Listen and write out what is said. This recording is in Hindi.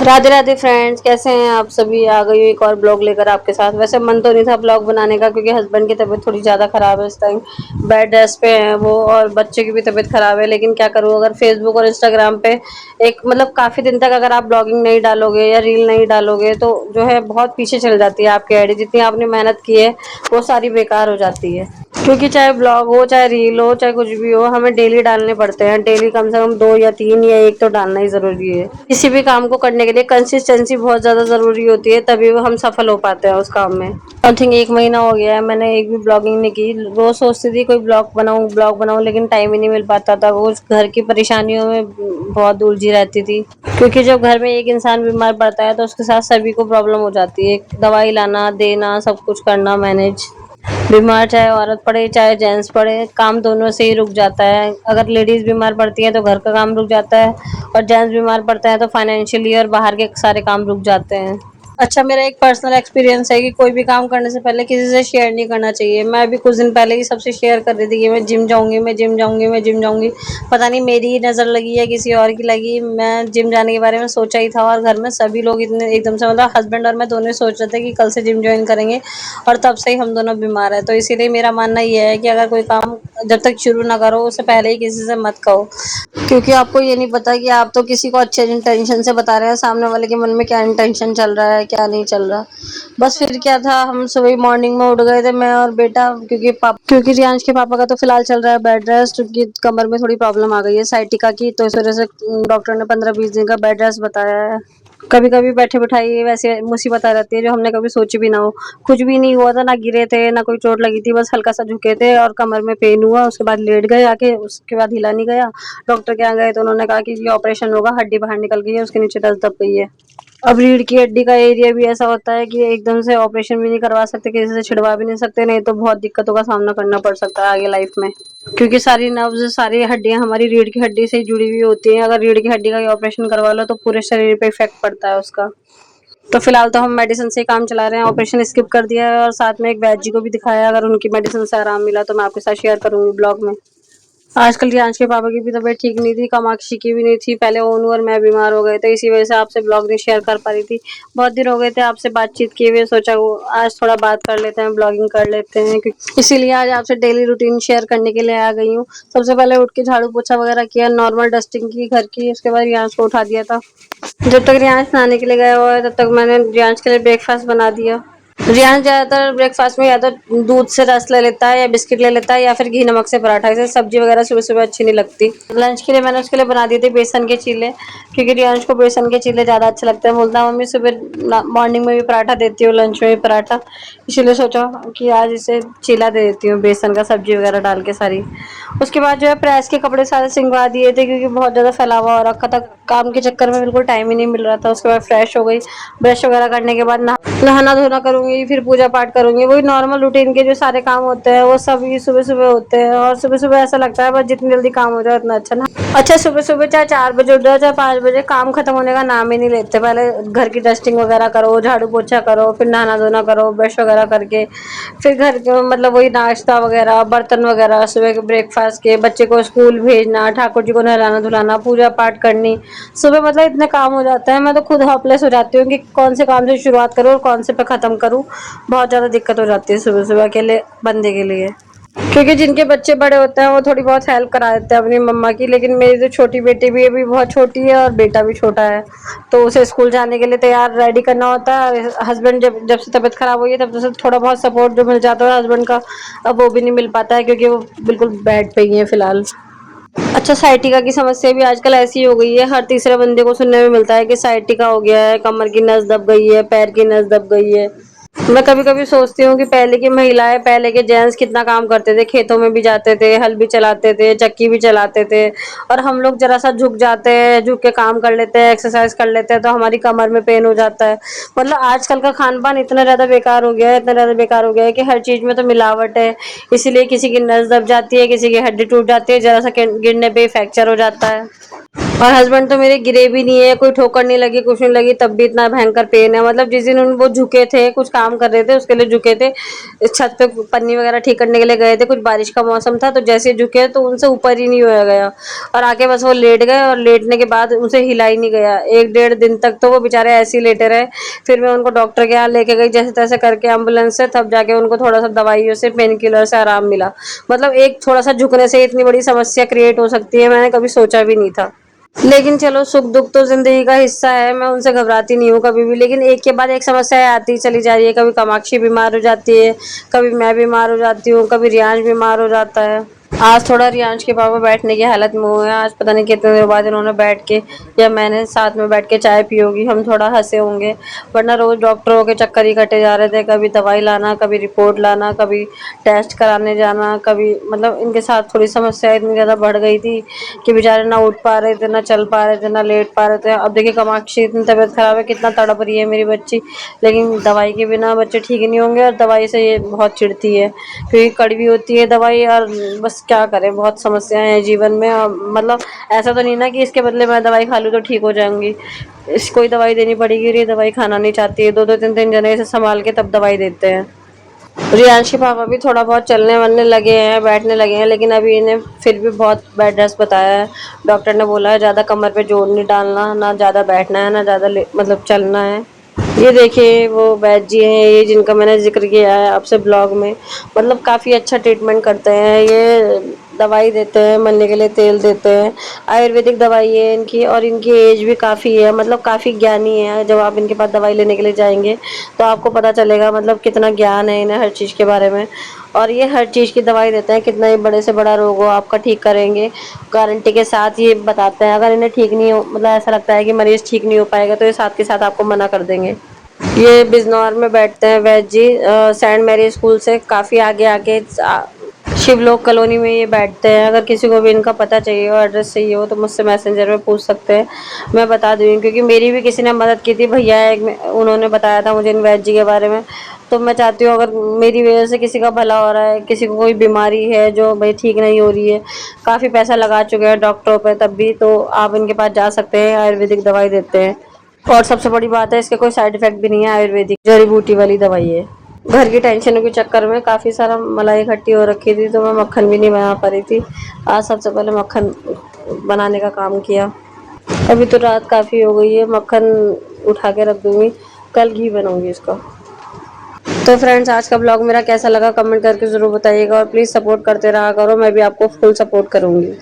राधे राधे फ्रेंड्स, कैसे हैं आप सभी। आ गई हूँ एक और ब्लॉग लेकर आपके साथ। वैसे मन तो नहीं था ब्लॉग बनाने का क्योंकि हस्बैंड की तबीयत थोड़ी ज़्यादा ख़राब है इस टाइम। बेड रेस्ट पे हैं वो और बच्चे की भी तबीयत ख़राब है। लेकिन क्या करूँ, अगर फेसबुक और इंस्टाग्राम पे एक मतलब काफ़ी दिन तक अगर आप ब्लॉगिंग नहीं डालोगे या रील नहीं डालोगे तो जो है बहुत पीछे चल जाती है आपकी आईडी। जितनी आपने मेहनत की है वो सारी बेकार हो जाती है। क्योंकि चाहे ब्लॉग हो, चाहे रील हो, चाहे कुछ भी हो, हमें डेली डालने पड़ते हैं। डेली कम से कम 2 या 3 या 1 तो डालना ही ज़रूरी है। किसी भी काम को करने के लिए कंसिस्टेंसी बहुत ज़्यादा ज़रूरी होती है, तभी वो हम सफल हो पाते हैं उस काम में। आई थिंक 1 महीना हो गया है मैंने एक भी ब्लॉगिंग नहीं की। रोज़ सोचती थी कोई ब्लॉग बनाऊँ, लेकिन टाइम ही नहीं मिल पाता था। वो उस घर की परेशानियों में बहुत उलझी रहती थी। क्योंकि जब घर में एक इंसान बीमार पड़ता है तो उसके साथ सभी को प्रॉब्लम हो जाती है। दवाई लाना, देना, सब कुछ करना मैनेज। बीमार चाहे औरत पड़े चाहे जेंट्स पड़े, काम दोनों से ही रुक जाता है। अगर लेडीज़ बीमार पड़ती है तो घर का काम रुक जाता है, और जेंट्स बीमार पड़ते हैं तो फाइनेंशियली और बाहर के सारे काम रुक जाते हैं। अच्छा, मेरा एक पर्सनल एक्सपीरियंस है कि कोई भी काम करने से पहले किसी से शेयर नहीं करना चाहिए। मैं अभी कुछ दिन पहले ही सबसे शेयर कर रही थी कि मैं जिम जाऊँगी, मैं जिम जाऊँगी, मैं जिम जाऊँगी। पता नहीं मेरी ही नज़र लगी या किसी और की लगी, मैं जिम जाने के बारे में सोचा ही था और घर में सभी लोग इतने एकदम से, मतलब हस्बैंड और मैं दोनों ही सोच रहे थे कि कल से जिम जॉइन करेंगे, और तब से ही हम दोनों बीमार हैं। तो इसीलिए मेरा मानना ये है कि अगर कोई काम जब तक शुरू ना करो उससे पहले ही किसी से मत कहो। क्योंकि आपको ये नहीं पता कि आप तो किसी को अच्छे इंटेंशन से बता रहे हैं, सामने वाले के मन में क्या इंटेंशन चल रहा है, क्या नहीं चल रहा। बस फिर क्या था, हम सुबह मॉर्निंग में उठ गए थे, मैं और बेटा। क्योंकि रियांश के पापा का तो फिलहाल चल रहा है बेड रेस्ट, क्योंकि कमर में थोड़ी प्रॉब्लम आ गई है साइटिका की, तो इस वजह से डॉक्टर ने 15-20 दिन का बेड रेस्ट बताया है। कभी कभी बैठे बिठाई वैसे मुसीबत आ जाती है जो हमने कभी सोची भी ना हो। कुछ भी नहीं हुआ था, ना गिरे थे ना कोई चोट लगी थी, बस हल्का सा झुके थे और कमर में पेन हुआ। उसके बाद लेट गए आके, उसके बाद हिला नहीं गया। डॉक्टर के यहाँ गए तो उन्होंने कहा कि ये ऑपरेशन होगा, हड्डी बाहर निकल गई है, उसके नीचे नस दब गई है। अब रीढ़ की हड्डी का एरिया भी ऐसा होता है कि एकदम से ऑपरेशन भी नहीं करवा सकते, किसी से छिड़वा भी नहीं सकते, नहीं तो बहुत दिक्कतों का सामना करना पड़ सकता है आगे लाइफ में। क्योंकि सारी नर्व्स, सारी हड्डियां हमारी रीढ़ की हड्डी से ही जुड़ी हुई होती हैं। अगर रीढ़ की हड्डी का ही ऑपरेशन करवा लो तो पूरे शरीर पे इफेक्ट पड़ता है उसका। तो फिलहाल तो हम मेडिसिन से ही काम चला रहे हैं, ऑपरेशन स्किप कर दिया है, और साथ में एक वैद जी को भी दिखाया है। अगर उनकी मेडिसिन से आराम मिला तो मैं आपके साथ शेयर करूंगी ब्लॉग में। आजकल रियांश के पापा की भी तबीयत ठीक नहीं थी, कामाक्षी की भी नहीं थी। पहले ओनू और मैं बीमार हो गए थे, इसी वजह से आपसे ब्लॉग नहीं शेयर कर पा रही थी। बहुत दिन हो गए थे आपसे बातचीत किए हुए, सोचा वो आज थोड़ा बात कर लेते हैं, ब्लॉगिंग कर लेते हैं। इसीलिए आज आपसे डेली रूटीन शेयर करने के लिए आ गई हूँ। सबसे पहले उठ के झाड़ू पोछा वगैरह किया, नॉर्मल डस्टिंग की घर की। उसके बाद रियांश को उठा दिया था। जब तक रियांश नहाने के लिए गया हुआ है तब तक मैंने रियांश के लिए ब्रेकफास्ट बना दिया। रियांश ज्यादातर ब्रेकफास्ट में या तो दूध से रस ले लेता है, या बिस्किट ले लेता है, या फिर घी नमक से पराठा। इसे सब्जी वगैरह सुबह सुबह अच्छी नहीं लगती। लंच के लिए मैंने उसके लिए बना दिए थे बेसन के चीले, क्योंकि रियांश को बेसन के चीले ज्यादा अच्छे लगते हैं। बोलता है मम्मी सुबह मॉर्निंग में भी पराठा देती हूँ, लंच में भी पराठा। इसीलिए सोचा कि आज इसे चीला दे देती हूँ बेसन का, सब्जी वगैरह डाल के सारी। उसके बाद जो है प्रेस के कपड़े सारे सिंगवा दिए थे, क्योंकि बहुत ज़्यादा फैला हुआ हो रखा था, काम के चक्कर में बिल्कुल टाइम ही नहीं मिल रहा था। उसके बाद फ्रेश हो गई, ब्रश वगैरह करने के बाद नहाना धोना करूंगी, फिर पूजा पाठ करूंगी। वही नॉर्मल रूटीन के जो सारे काम होते हैं वो सभी सुबह सुबह होते हैं, और सुबह सुबह ऐसा लगता है बस जितनी जल्दी काम हो जाए उतना अच्छा ना। अच्छा, सुबह सुबह चाहे 4 बजे उठ जाओ चाहे 5 बजे, काम खत्म होने का नाम ही नहीं लेते। पहले घर की डस्टिंग वगैरह करो, झाड़ू पोछा करो, फिर नहाना धोना करो, ब्रश वगैरह करके फिर घर के मतलब वही नाश्ता वगैरह, बर्तन वगैरह, सुबह के ब्रेकफास्ट के, बच्चे को स्कूल भेजना, ठाकुर जी को नहलाना धुलाना, पूजा पाठ करनी। सुबह मतलब इतने काम हो जाते हैं, मैं तो खुद हेल्पलेस हो जाती हूँ कि कौन से काम से शुरुआत करूँ और कौन से पे ख़त्म करूँ। बहुत ज़्यादा दिक्कत हो जाती है सुबह सुबह अकेले बंदे के लिए। क्योंकि जिनके बच्चे बड़े होते हैं वो थोड़ी बहुत हेल्प करा देते हैं अपनी मम्मा की, लेकिन मेरी जो छोटी बेटी भी अभी बहुत छोटी है और बेटा भी छोटा है, तो उसे स्कूल जाने के लिए तैयार रेडी करना होता है। हस्बैंड जब जब से तबीयत खराब हुई है तब से थोड़ा बहुत सपोर्ट जो मिल जाता है हस्बैंड का, अब वो भी नहीं मिल पाता है क्योंकि वो बिल्कुल बेड पे ही है फिलहाल। अच्छा, साइटिका की समस्या भी आजकल ऐसी हो गई है, हर तीसरे बंदे को सुनने में मिलता है कि साइटिका हो गया है, कमर की नस दब गई है, पैर की नस दब गई है। मैं कभी कभी सोचती हूँ कि पहले की महिलाएं, पहले के जेंट्स कितना काम करते थे, खेतों में भी जाते थे, हल भी चलाते थे, चक्की भी चलाते थे, और हम लोग जरा सा झुक जाते हैं, झुक के काम कर लेते हैं, एक्सरसाइज कर लेते हैं तो हमारी कमर में पेन हो जाता है। मतलब आजकल का खान पान इतना ज़्यादा बेकार हो गया है, इतना ज़्यादा बेकार हो गया है कि हर चीज़ में तो मिलावट है। इसीलिए किसी की नस दब जाती है, किसी की हड्डी टूट जाती है, जरा सा गिरने पे फ्रैक्चर हो जाता है। और हस्बैंड तो मेरे गिरे भी नहीं है, कोई ठोकर नहीं लगी, कुछ नहीं लगी, तब भी इतना भयंकर पेन है। मतलब जिस दिन वो झुके थे, कुछ काम कर रहे थे, उसके लिए झुके थे, इस छत पे पन्नी वगैरह ठीक करने के लिए गए थे, कुछ बारिश का मौसम था, तो जैसे ही झुके तो उनसे ऊपर ही नहीं होया गया, और आके बस वो लेट गए, और लेटने के बाद उनसे हिला ही नहीं गया। 1 डेढ़ दिन तक तो वो बेचारे ऐसे ही लेटे रहे। फिर मैं उनको डॉक्टर के यहाँ लेके गई जैसे तैसे करके एम्बुलेंस से, तब जाके उनको थोड़ा सा दवाइयों से, पेन किलर से आराम मिला। मतलब एक थोड़ा सा झुकने से इतनी बड़ी समस्या क्रिएट हो सकती है, मैंने कभी सोचा भी नहीं था। लेकिन चलो, सुख दुख तो जिंदगी का हिस्सा है, मैं उनसे घबराती नहीं हूँ कभी भी। लेकिन एक के बाद एक समस्या आती चली जा रही है। कभी कामाक्षी बीमार हो जाती है, कभी मैं बीमार हो जाती हूँ, कभी रियांश बीमार हो जाता है। आज थोड़ा रियांश के पापा बैठने की हालत में हुए हैं। आज पता नहीं कितने देर बाद इन्होंने बैठ के, या मैंने साथ में बैठ के चाय पी होगी, हम थोड़ा हंसे होंगे। वरना रोज डॉक्टरों के चक्कर ही कटे जा रहे थे, कभी दवाई लाना, कभी रिपोर्ट लाना, कभी टेस्ट कराने जाना, कभी मतलब इनके साथ थोड़ी समस्या इतनी ज़्यादा बढ़ गई थी कि बेचारे ना उठ पा रहे थे, ना चल पा रहे थे, ना लेट पा रहे थे। अब देखिए कामाक्षी इतनी तबीयत खराब है, कितना तड़प रही है मेरी बच्ची, लेकिन दवाई के बिना बच्चे ठीक नहीं होंगे, और दवाई से ये बहुत चिढ़ती है क्योंकि कड़वी होती है दवाई। और बस क्या करें, बहुत समस्याएं हैं जीवन में। मतलब ऐसा तो नहीं ना कि इसके बदले मैं दवाई खा लूँ तो ठीक हो जाऊंगी। इसको ही दवाई देनी पड़ेगी, और ये दवाई खाना नहीं चाहती है। 2-2 3-3 जने इसे संभाल के तब दवाई देते हैं। रियांशी पापा भी थोड़ा बहुत चलने वलने लगे हैं, बैठने लगे हैं, लेकिन अभी इन्हें फिर भी बहुत बेड रेस्ट बताया है। डॉक्टर ने बोला है ज़्यादा कमर पे जोर नहीं डालना, ना ज़्यादा बैठना है, ना ज़्यादा मतलब चलना है। ये देखिए वो वैद्य जी हैं, ये जिनका मैंने ज़िक्र किया है आपसे ब्लॉग में। मतलब काफ़ी अच्छा ट्रीटमेंट करते हैं ये, दवाई देते हैं, मलने के लिए तेल देते हैं। आयुर्वेदिक दवाई है इनकी, और इनकी एज भी काफ़ी है, मतलब काफ़ी ज्ञानी है। जब आप इनके पास दवाई लेने के लिए जाएँगे तो आपको पता चलेगा मतलब कितना ज्ञान है इन्हें हर चीज़ के बारे में। और ये हर चीज़ की दवाई देते हैं, कितना ही बड़े से बड़ा रोग हो आपका ठीक करेंगे। गारंटी के साथ ये बताते हैं। अगर इन्हें ठीक नहीं हो, मतलब ऐसा लगता है कि मरीज़ ठीक नहीं हो पाएगा, तो ये साथ के साथ आपको मना कर देंगे। ये बिजनौर में बैठते हैं वैद्य जी, सेंट मैरी स्कूल से काफ़ी आगे आके शिवलोक कॉलोनी में ये बैठते हैं। अगर किसी को भी इनका पता चाहिए हो, एड्रेस चाहिए हो, तो मुझसे मैसेंजर में पूछ सकते हैं, मैं बता दूँगी। क्योंकि मेरी भी किसी ने मदद की थी, भैया एक उन्होंने बताया था मुझे इन वैद्य जी के बारे में। तो मैं चाहती हूँ अगर मेरी वजह से किसी का भला हो रहा है, किसी को कोई बीमारी है जो भाई ठीक नहीं हो रही है, काफ़ी पैसा लगा चुके हैं डॉक्टरों पे, तब भी तो आप इनके पास जा सकते हैं, आयुर्वेदिक दवाई देते हैं। और सबसे बड़ी बात है, इसके कोई साइड इफेक्ट भी नहीं है, आयुर्वेदिक जड़ी बूटी वाली दवाई है। घर की टेंशनों के चक्कर में काफ़ी सारा मलाई इकट्ठी हो रखी थी, तो मैं मक्खन भी नहीं बना पा रही थी। आज सबसे पहले मक्खन बनाने का काम किया। अभी तो रात काफ़ी हो गई है, मक्खन उठा के रख दूंगी, कल घी बनाऊंगी इसका। तो फ्रेंड्स, आज का ब्लॉग मेरा कैसा लगा कमेंट करके ज़रूर बताइएगा, और प्लीज़ सपोर्ट करते रहा करो, मैं भी आपको फुल सपोर्ट करूँगी।